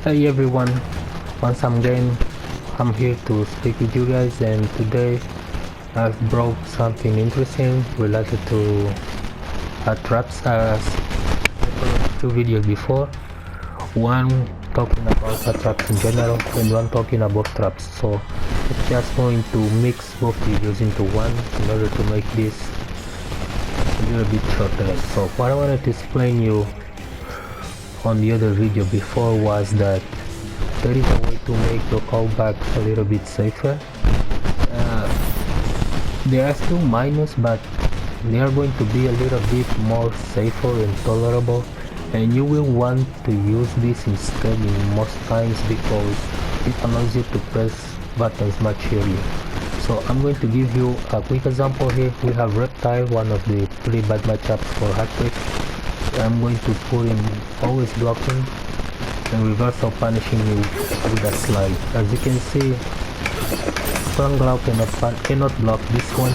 Hey everyone, once again I'm here to speak with you guys, and today I've brought something interesting related to traps. As two videos before, one talking about traps in general and one talking about traps. So I'm just going to mix both videos into one in order to make this a little bit shorter. So what I wanted to explain you on the other video before was that there is a way to make your callback a little bit safer. There are still minus, but they are going to be a little bit more safer and tolerable, and you will want to use this instead in most times because it allows you to press buttons much earlier. So I'm going to give you a quick example here. We have Reptile, one of the pretty bad matchups for hat tricks. I'm going to put him always blocking and reversal punishing you with a slide. As you can see, Kung Lao cannot block this one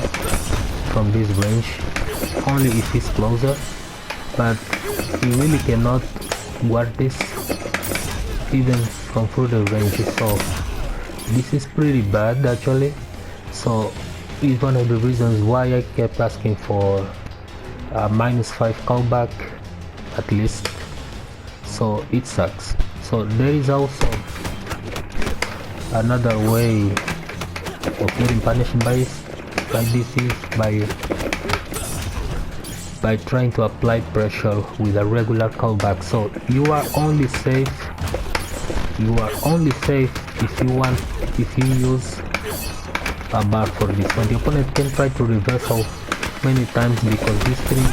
from this range, only if he's closer, but he really cannot guard this even from further ranges. So this is pretty bad actually. So it's one of the reasons why I kept asking for a -5 callback at least. So it sucks. So there is also another way of getting punished by this is by trying to apply pressure with a regular callback. So you are only safe if you use a bar for this one. The opponent can try to reversal many times because this thing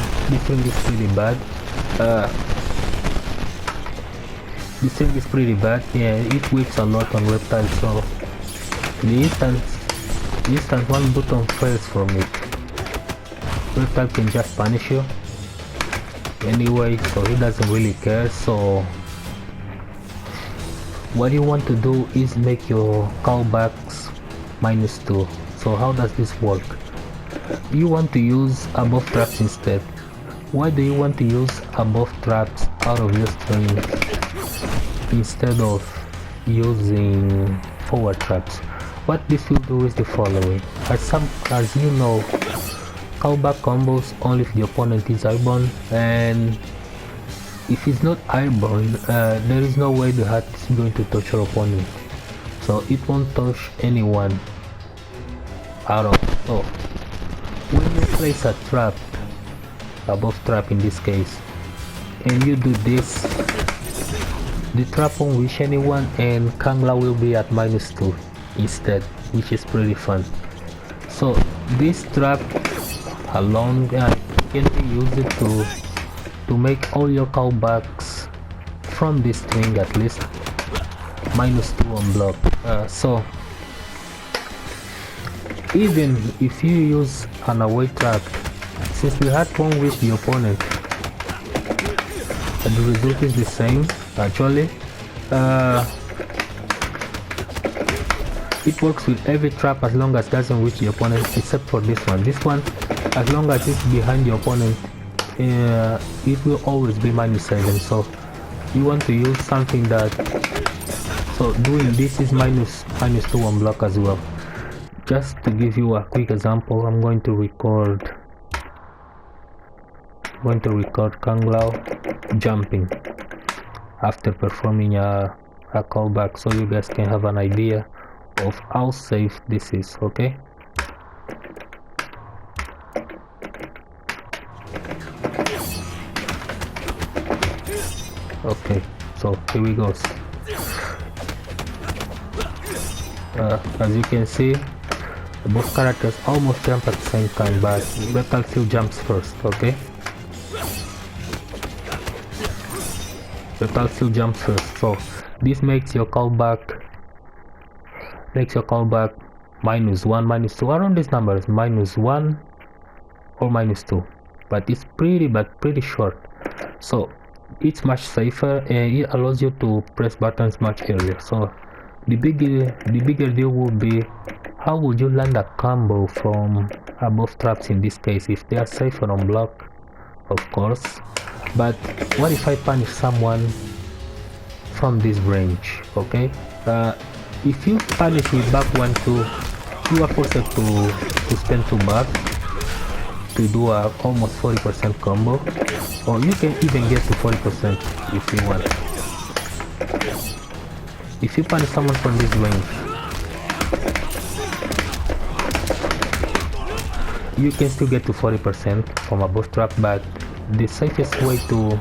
is pretty bad. This thing is pretty bad. Yeah, it whips a lot on Reptile, so the instant one button fails from it, Reptile can just punish you anyway, so he doesn't really care. So what you want to do is make your callbacks -2. So how does this work? You want to use above traps instead. Why do you want to use above traps out of your string instead of using forward traps? What this will do is the following. As you know, callback combos only if the opponent is airborne, and if it's not airborne, there is no way the hat is going to touch your opponent, so it won't touch anyone at all. So when you place a trap, above trap in this case, and you do this, the trap won't reach anyone, and Kung Lao will be at -2 instead, which is pretty fun. So this trap alone can be used to make all your callbacks from this string at least -2 on block. So even if you use an away trap, since the hat won't reach the opponent, the result is the same actually. It works with every trap as long as it doesn't reach the opponent, except for this one. This one, as long as it's behind the opponent, it will always be -7. So you want to use something that, so doing this is -2 on block as well. Just to give you a quick example, I'm going to record Kung Lao jumping after performing a callback, so you guys can have an idea of how safe this is. Okay, so here we go. As you can see, both characters almost jump at the same time, but Reptile still jumps first. Okay, Reptile still jumps first. So this makes your callback -1, -2, around these numbers, -1 or -2, but it's pretty short. So it's much safer, and it allows you to press buttons much earlier. So the bigger deal would be, how would you land a combo from above traps in this case? If they are safer on block, of course, but what if I punish someone from this range. Okay, if you punish with back 1-2, you are forced to spend 2 bucks to do a almost 40% combo, or you can even get to 40% if you want. If you punish someone from this range, you can still get to 40% from a boss trap, but the safest way to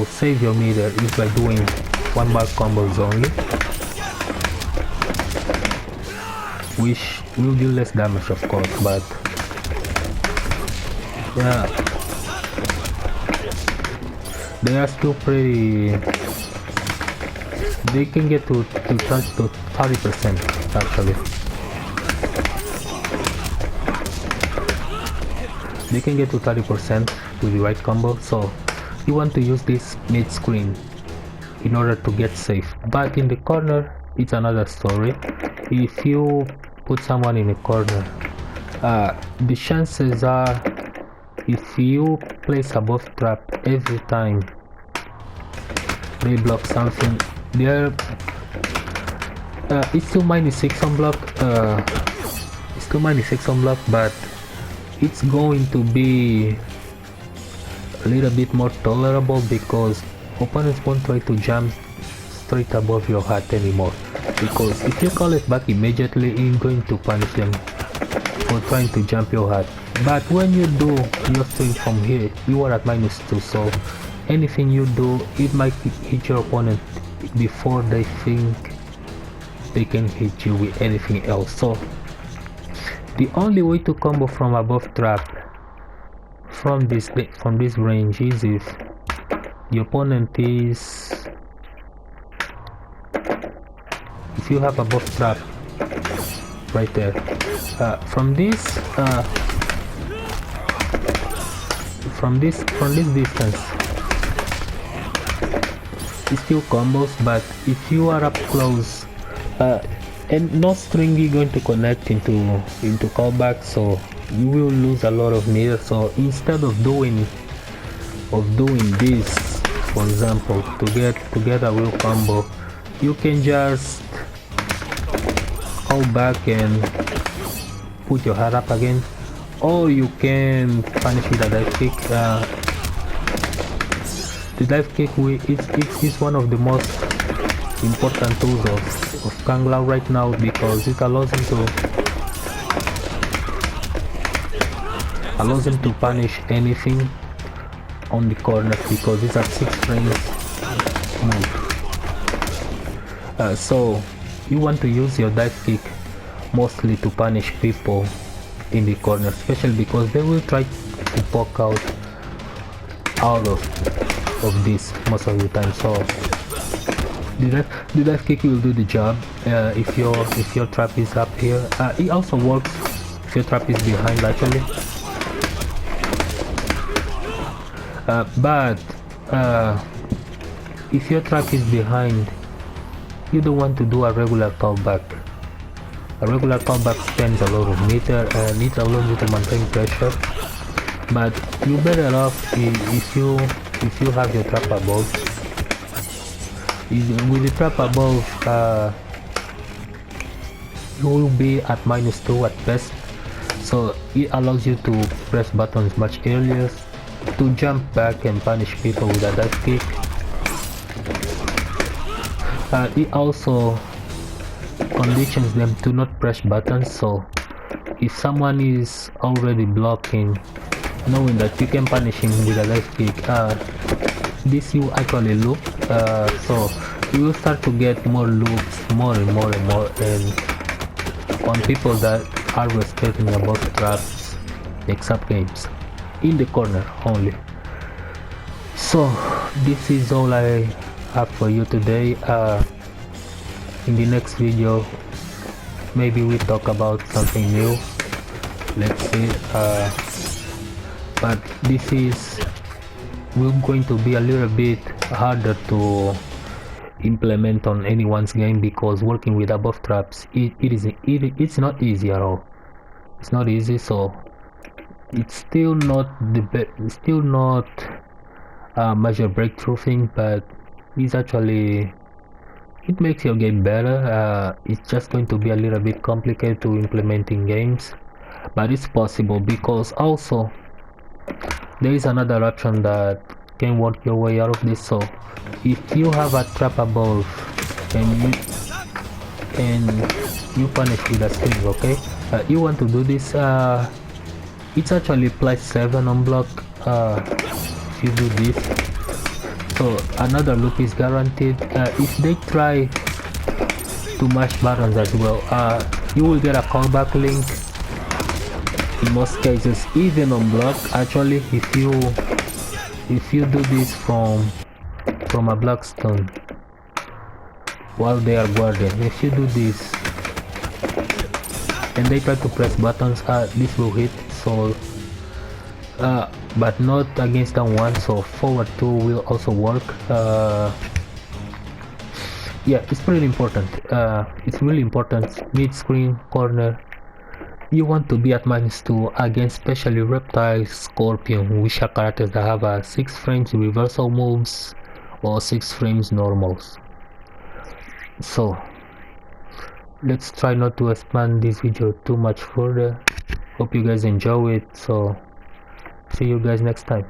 save your meter is by doing 1 bar combos only, which will do less damage of course, but yeah, they are still pretty, they can get to 30% actually. They can get to 30% with the right combo, so you want to use this mid screen in order to get safe. But in the corner, it's another story. If you put someone in a corner, the chances are, if you place a buff trap every time they block something, they're it's still -6 on block. It's still -6 on block, but it's going to be a little bit more tolerable because opponents won't try to jump straight above your heart anymore, because if you call it back immediately, you're going to punish them for trying to jump your heart. But when you do your string from here, you are at -2, so anything you do, it might hit your opponent before they think they can hit you with anything else. So the only way to combo from above trap from this range is if the opponent is, if you have a buff trap right there, from this distance, it's still combos, but if you are up close, and no string is going to connect into callback, so you will lose a lot of meter. So instead of doing this, for example, to get a real combo, you can just call back and put your heart up again, or you can punish with a dive kick. The dive kick is one of the most important tools of Kung Lao right now, because it allows him to punish anything on the corner, because it's a 6 frames move. So you want to use your dive kick mostly to punish people in the corner, especially because they will try to poke out of this most of the time. So the dive kick will do the job. If your trap is up here, it also works if your trap is behind actually. But if your trap is behind, you don't want to do a regular callback. A regular callback spends a lot of meter and it allows you to maintain pressure. But you're better off if you have your trap above. With the trap above, you will be at -2 at best, so it allows you to press buttons much earlier, to jump back and punish people with a dive kick. It also conditions them to not press buttons, so if someone is already blocking, knowing that you can punish him with a dive kick, this will actually loop, so you will start to get more loops, more and more, and on people that are respecting above traps except games in the corner only. So this is all I have for you today. In the next video, maybe we talk about something new, let's see. But this is going to be a little bit harder to implement on anyone's game, because working with above traps, it's not easy at all. It's not easy, so it's still not major breakthrough thing, but it's actually, it makes your game better. It's just going to be a little bit complicated to implement in games, but it's possible, because also there is another option that can work your way out of this. So if you have a trap above and you punish with a string, okay, you want to do this, it's actually +7 on block. If you do this, so another loop is guaranteed. If they try to mash buttons as well, you will get a callback link in most cases, even on block. Actually, if you do this from a blackstone while they are guarding, if you do this and they try to press buttons, this will hit. So but not against down one, so forward 2 will also work. Yeah, it's really important. It's really important. Mid screen, corner, you want to be at -2 against especially Reptile, Scorpion, which are characters that have 6 frames reversal moves or 6 frames normals. So let's try not to expand this video too much further. Hope you guys enjoy it. So see you guys next time.